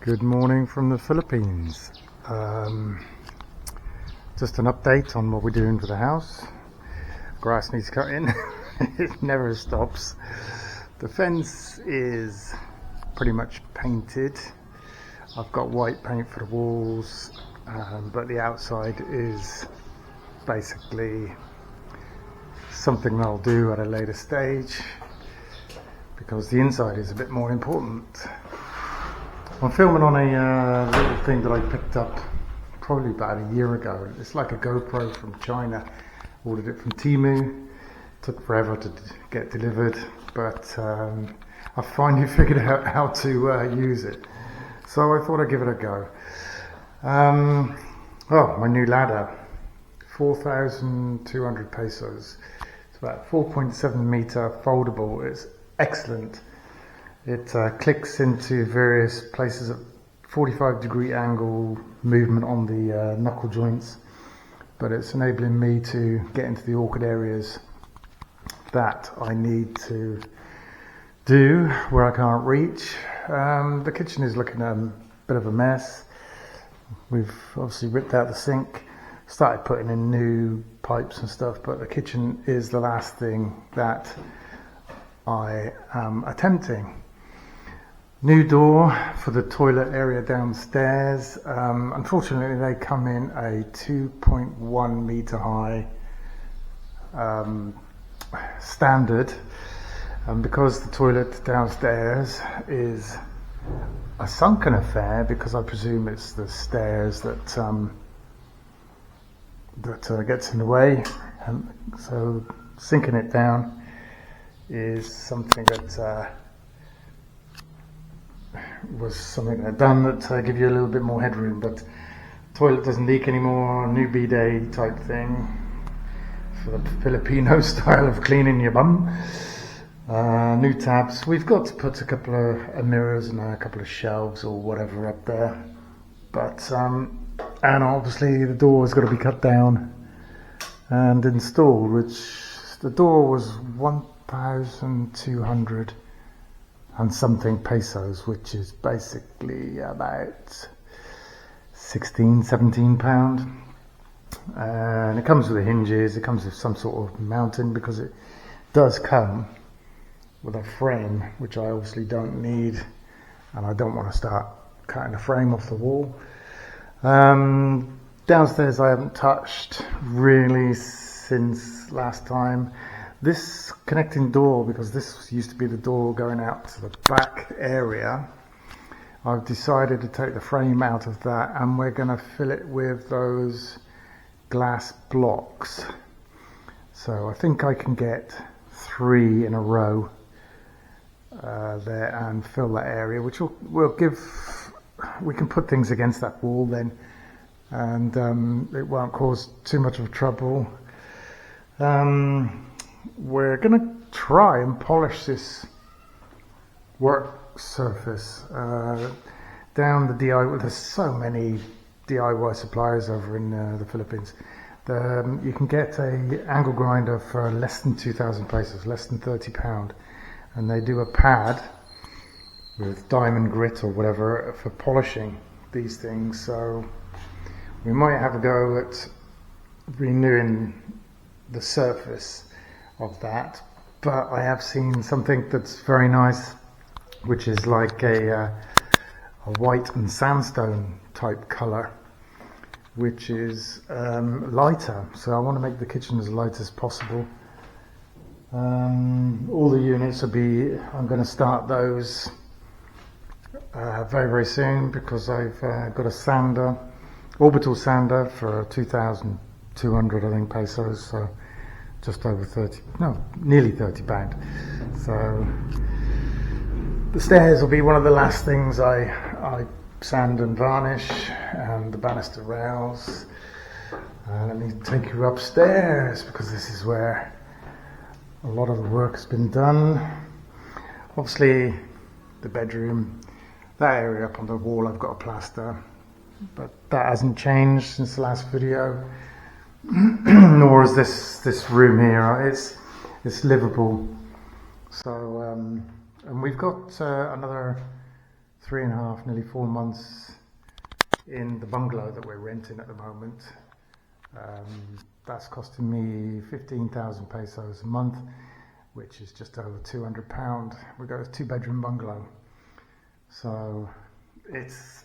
Good morning from the Philippines. Just an update on what we're doing for the house. Grass needs cutting. It never stops. The fence is pretty much painted. I've got white paint for the walls, but the outside is basically something I'll do at a later stage because the inside is a bit more important. I'm filming on a little thing that I picked up probably about a year ago. It's like a GoPro from China. Ordered it from Temu. Took forever to get delivered, but I finally figured out how to use it. So I thought I'd give it a go. Oh, my new ladder. 4,200 pesos. It's about 4.7 meter foldable. It's excellent. It clicks into various places at 45-degree angle movement on the knuckle joints, but it's enabling me to get into the awkward areas that I need to do where I can't reach. The kitchen is looking a bit of a mess. We've obviously ripped out the sink, started putting in new pipes and stuff, but the kitchen is the last thing that I am attempting. New door for the toilet area downstairs. Unfortunately, they come in a 2.1 meter high standard, and because the toilet downstairs is a sunken affair, because I presume it's the stairs that gets in the way, and so sinking it down is something that was something I'd done that give you a little bit more headroom, but toilet doesn't leak anymore. New bidet type thing for the Filipino style of cleaning your bum. New taps. We've got to put a couple of mirrors and a couple of shelves or whatever up there, but and obviously the door has got to be cut down and installed, which the door was 1,200 and something pesos, which is basically about 17 pound. And it comes with the hinges, it comes with some sort of mounting, because it does come with a frame, which I obviously don't need, and I don't want to start cutting a frame off the wall. Downstairs I haven't touched really since last time. This connecting door, because this used to be the door going out to the back area, I've decided to take the frame out of that, and we're going to fill it with those glass blocks. So I think I can get 3 in a row there and fill that area, which will give, we can put things against that wall then, and it won't cause too much of trouble. We're going to try and polish this work surface down the DIY. There's so many DIY suppliers over in the Philippines. You can get a angle grinder for less than 2,000 pesos, less than £30, and they do a pad with diamond grit or whatever for polishing these things. So we might have a go at renewing the surface of that, but I have seen something that's very nice, which is like a white and sandstone type color, which is lighter. So I want to make the kitchen as light as possible. All the units will be, I'm going to start those very, very soon, because I've got a sander, orbital sander for 2,200 I think pesos, so just over 30, no, nearly 30 pound. So the stairs will be one of the last things I sand and varnish, and the banister rails. Let me take you upstairs, because this is where a lot of the work has been done. Obviously the bedroom, that area up on the wall I've got a plaster, but that hasn't changed since the last video. Nor is this room here. It's livable. So and we've got another 3.5, nearly 4 months in the bungalow that we're renting at the moment. That's costing me 15,000 pesos a month, which is just over £200. We got a 2-bedroom bungalow, so it's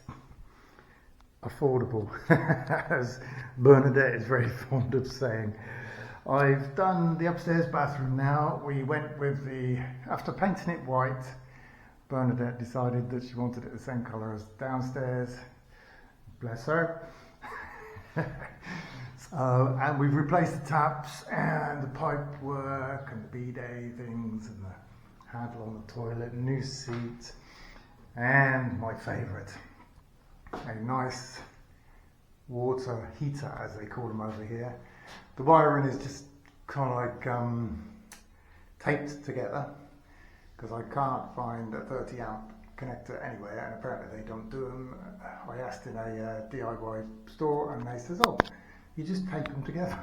affordable, as Bernadette is very fond of saying. I've done the upstairs bathroom now. We went with after painting it white, Bernadette decided that she wanted it the same colour as downstairs. Bless her. And we've replaced the taps and the pipe work and the bidet things and the handle on the toilet, new seat, and my favourite, a nice water heater, as they call them over here. The wiring is just kind of like taped together, because I can't find a 30 amp connector anywhere, and apparently they don't do them. I asked in a DIY store and they says, oh, you just tape them together.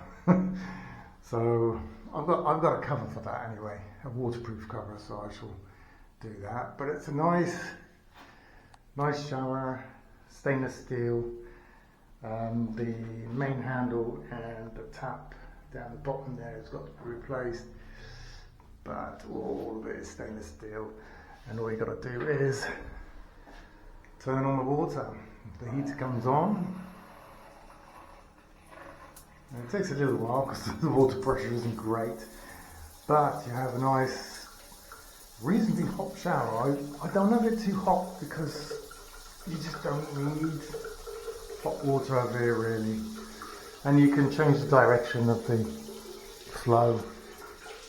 So I've got a cover for that anyway, a waterproof cover, so I shall do that. But it's a nice shower, stainless steel. The main handle and the tap down the bottom there has got to be replaced, but all of it is stainless steel, and all you got to do is turn on the water. The heater comes on, and it takes a little while because the water pressure isn't great, but you have a nice, reasonably hot shower. I don't have it too hot because you just don't need hot water over here really, and you can change the direction of the flow.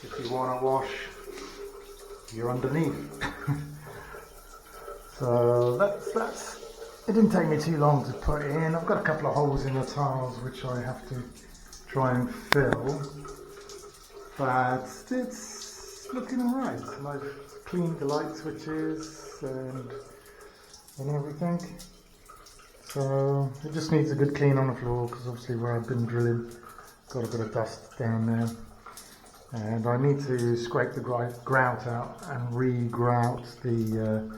If you want to wash, you're underneath. So that's it. Didn't take me too long to put it in. I've got a couple of holes in the tiles which I have to try and fill, but it's looking alright. I've cleaned the light switches and everything. So it just needs a good clean on the floor, because obviously where I've been drilling, got a bit of dust down there. And I need to scrape the grout out and re-grout the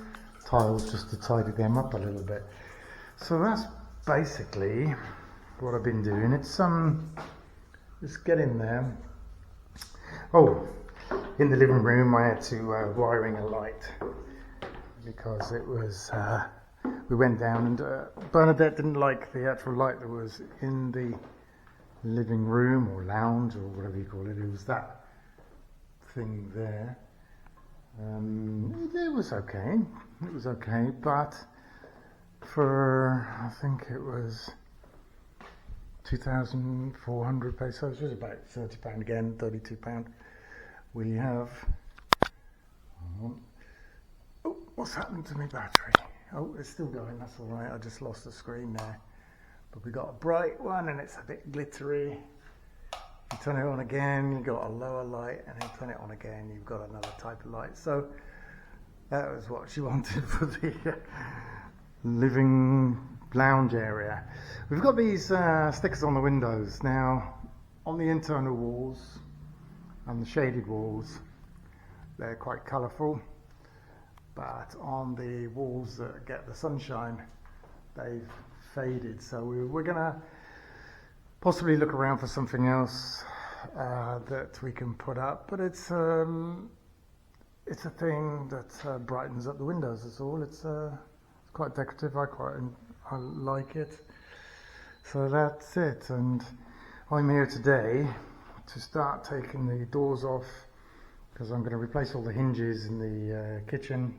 tiles just to tidy them up a little bit. So that's basically what I've been doing. It's just get in there. Oh, in the living room I had to wiring a light, because it was we went down and Bernadette didn't like the actual light that was in the living room or lounge or whatever you call it. It was that thing there. It was okay, but for, I think it was 2,400 pesos, which is about £30 again, £32. We have, oh, what's happened to my battery? Oh, it's still going, that's alright, I just lost the screen there. But we got a bright one and it's a bit glittery. You turn it on again, you've got a lower light, and then turn it on again, you've got another type of light. So that was what she wanted for the living lounge area. We've got these stickers on the windows. Now, on the internal walls and the shaded walls, they're quite colourful, but on the walls that get the sunshine, they've faded. So we're going to possibly look around for something else that we can put up, but it's a thing that brightens up the windows. That's all. It's quite decorative. I like it. So that's it. And I'm here today to start taking the doors off, because I'm going to replace all the hinges in the kitchen.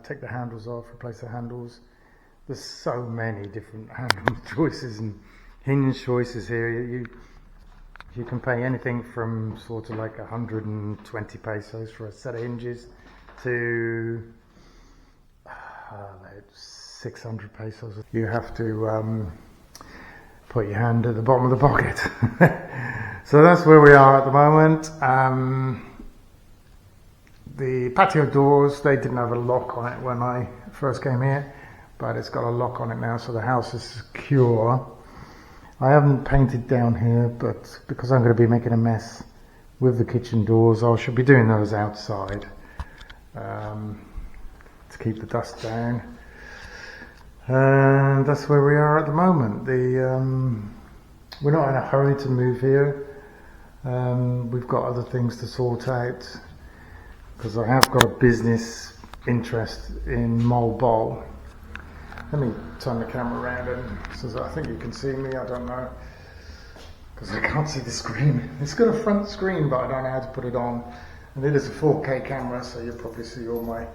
Take the handles off, replace the handles. There's so many different handle choices and hinge choices here. You can pay anything from sort of like 120 pesos for a set of hinges to 600 pesos. You have to put your hand at the bottom of the pocket. So that's where we are at the moment. The patio doors, they didn't have a lock on it when I first came here, but it's got a lock on it now, so the house is secure. I haven't painted down here, but because I'm going to be making a mess with the kitchen doors, I should be doing those outside to keep the dust down. And that's where we are at the moment. We're not in a hurry to move here. We've got other things to sort out, because I have got a business interest in Mole Bowl. Let me turn the camera around, and so I think you can see me, I don't know, because I can't see the screen. It's got a front screen, but I don't know how to put it on. And it is a 4K camera, so you'll probably see all my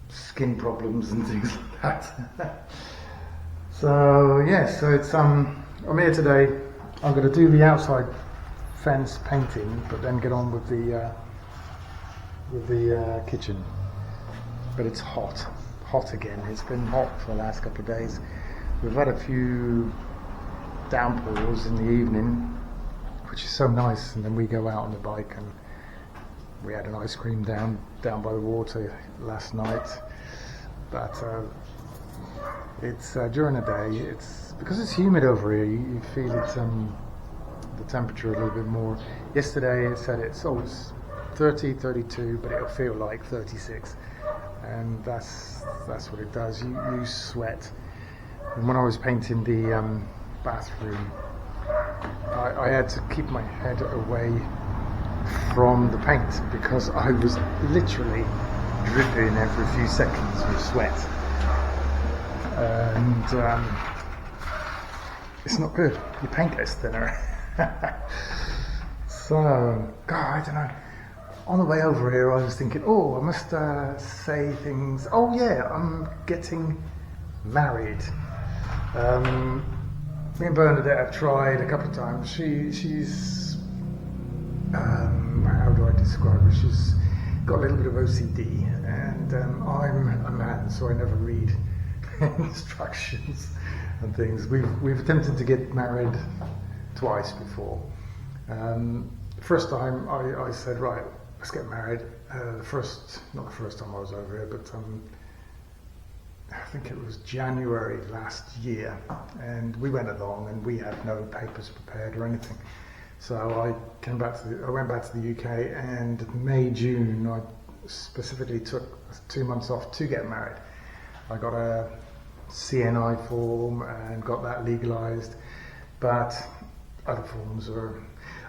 skin problems and things like that. So yeah, so it's I'm here today. I'm going to do the outside fence painting, but then get on with the kitchen. But it's hot again. It's been hot for the last couple of days. We've had a few downpours in the evening, which is so nice. And then we go out on the bike, and we had an ice cream down by the water last night. But it's during the day. It's because it's humid over here. You feel it. The temperature a little bit more. Yesterday it said it's 30, 32, but it'll feel like 36, and that's what it does. You sweat. And when I was painting the bathroom, I had to keep my head away from the paint, because I was literally dripping every few seconds with sweat, and it's not good. Your paint gets thinner. So, God, I don't know. On the way over here, I was thinking, oh, I must say things. Oh yeah, I'm getting married. Me and Bernadette have tried a couple of times. She's how do I describe her? She's got a little bit of OCD, and I'm a man, so I never read instructions and things. We've attempted to get married twice before. First time I said, right, let's get married. Not the first time I was over here, but I think it was January last year, and we went along, and we had no papers prepared or anything. So I went back to the UK, and May, June, I specifically took 2 months off to get married. I got a CNI form and got that legalized, but other forms are.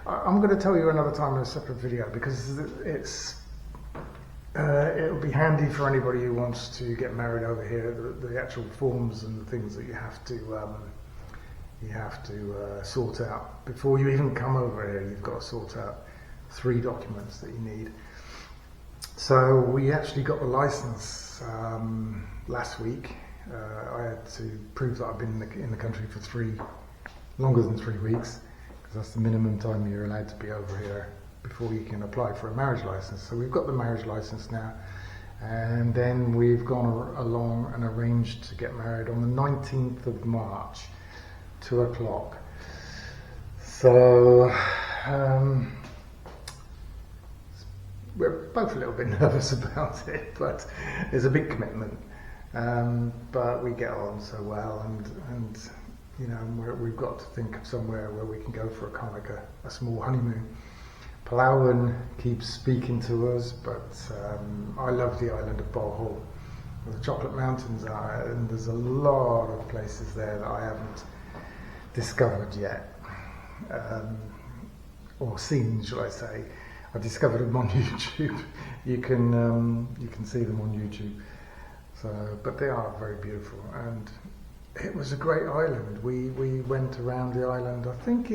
I'm going to tell you another time in a separate video, because it'll be handy for anybody who wants to get married over here. The actual forms and the things that you have to sort out before you even come over here. You've got to sort out 3 documents that you need. So we actually got the license last week. I had to prove that I've been in the country for longer than 3 weeks. That's the minimum time you're allowed to be over here before you can apply for a marriage license. So we've got the marriage license now, and then we've gone along and arranged to get married on the 19th of March, 2 o'clock. So we're both a little bit nervous about it, but it's a big commitment. But we get on so well, and you know, we've got to think of somewhere where we can go for a small honeymoon. Palawan keeps speaking to us, but I love the island of Bohol, where the Chocolate Mountains are, and there's a lot of places there that I haven't discovered yet, or seen, shall I say. I discovered them on YouTube. You can see them on YouTube. So, but they are very beautiful, and it was a great island. We went around the island. I think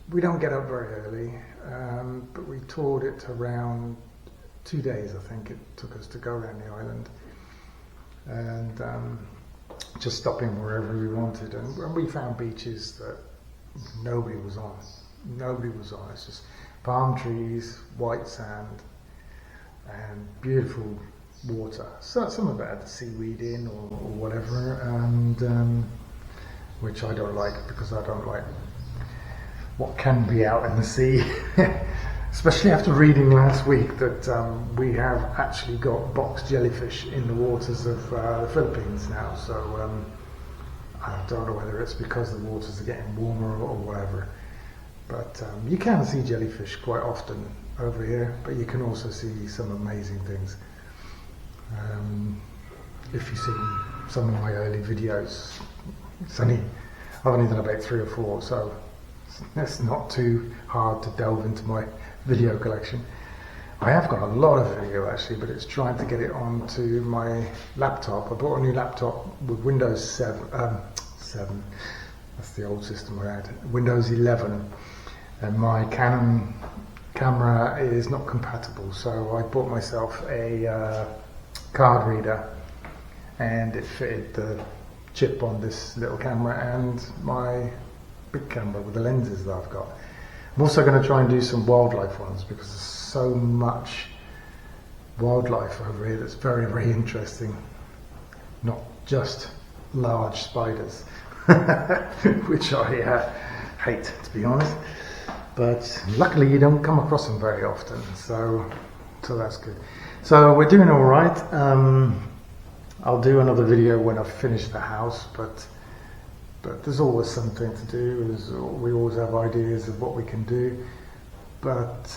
we don't get up very early, but we toured it around 2 days. I think it took us to go around the island, and just stopping wherever we wanted. And we found beaches that nobody was on. It's just palm trees, white sand, and beautiful water. So some of it had seaweed in or whatever, and which I don't like, because I don't like what can be out in the sea. Especially after reading last week that we have actually got box jellyfish in the waters of the Philippines now. So I don't know whether it's because the waters are getting warmer or whatever. But you can see jellyfish quite often over here, but you can also see some amazing things. If you've seen some of my early videos, I've only done about 3 or 4, so it's not too hard to delve into my video collection. I have got a lot of video actually, but it's trying to get it onto my laptop. I bought a new laptop with Windows 7, that's the old system I had, Windows 11, and my Canon camera is not compatible, so I bought myself a card reader, and it fitted the chip on this little camera and my big camera with the lenses that I've got. I'm also going to try and do some wildlife ones because there's so much wildlife over here that's very, very interesting. Not just large spiders, which I hate, to be honest. But luckily you don't come across them very often, so that's good. So we're doing all right. I'll do another video when I've finished the house, but there's always something to do. We always have ideas of what we can do, but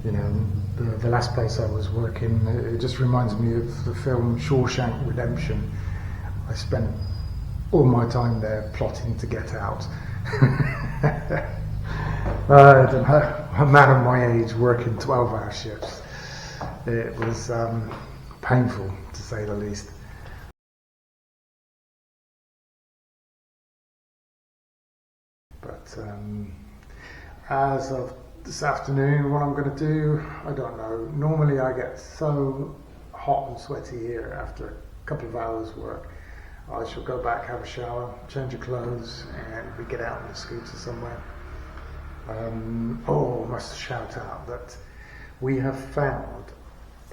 you know, the last place I was working, it just reminds me of the film Shawshank Redemption. I spent all my time there plotting to get out. A man of my age working 12-hour shifts. It was painful, to say the least. But as of this afternoon, what I'm going to do, I don't know. Normally I get so hot and sweaty here after a couple of hours work. I shall go back, have a shower, change of clothes, and we get out on the scooter somewhere. I must shout out that we have found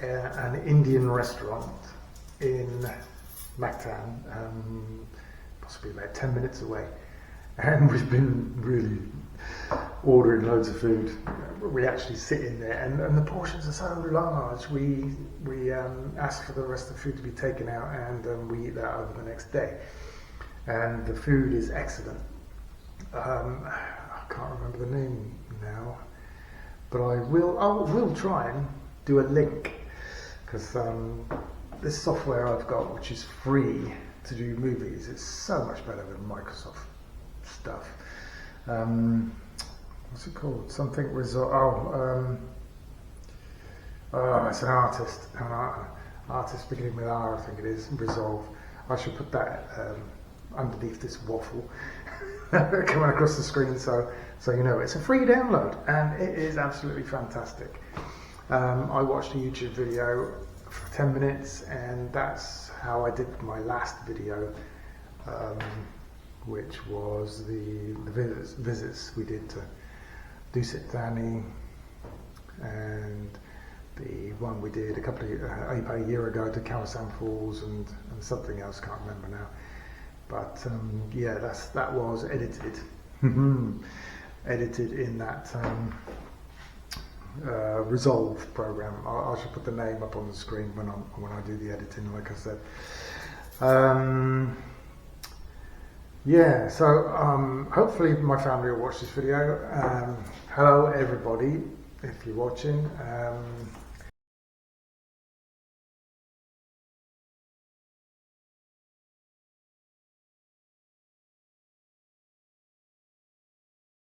an Indian restaurant in Mactan, possibly about 10 minutes away, and we've been really ordering loads of food. We actually sit in there, and the portions are so large. We ask for the rest of the food to be taken out, and we eat that over the next day. And the food is excellent. I can't remember the name now, but I will try and do a link, because this software I've got, which is free to do movies, is so much better than Microsoft stuff. What's it called? Something Resolve. It's an artist beginning with R, I think it is. Resolve. I should put that underneath this waffle coming across the screen, so you know it's a free download and it is absolutely fantastic. I watched a YouTube video for 10 minutes, and that's how I did my last video, which was the visits we did to Dusit Thani, and the one we did a year ago to Khao Falls, and something else, can't remember now. But yeah, that was edited, edited in that Resolve program. I should put the name up on the screen when I do the editing, like I said. Yeah, so hopefully my family will watch this video. Hello everybody, if you're watching.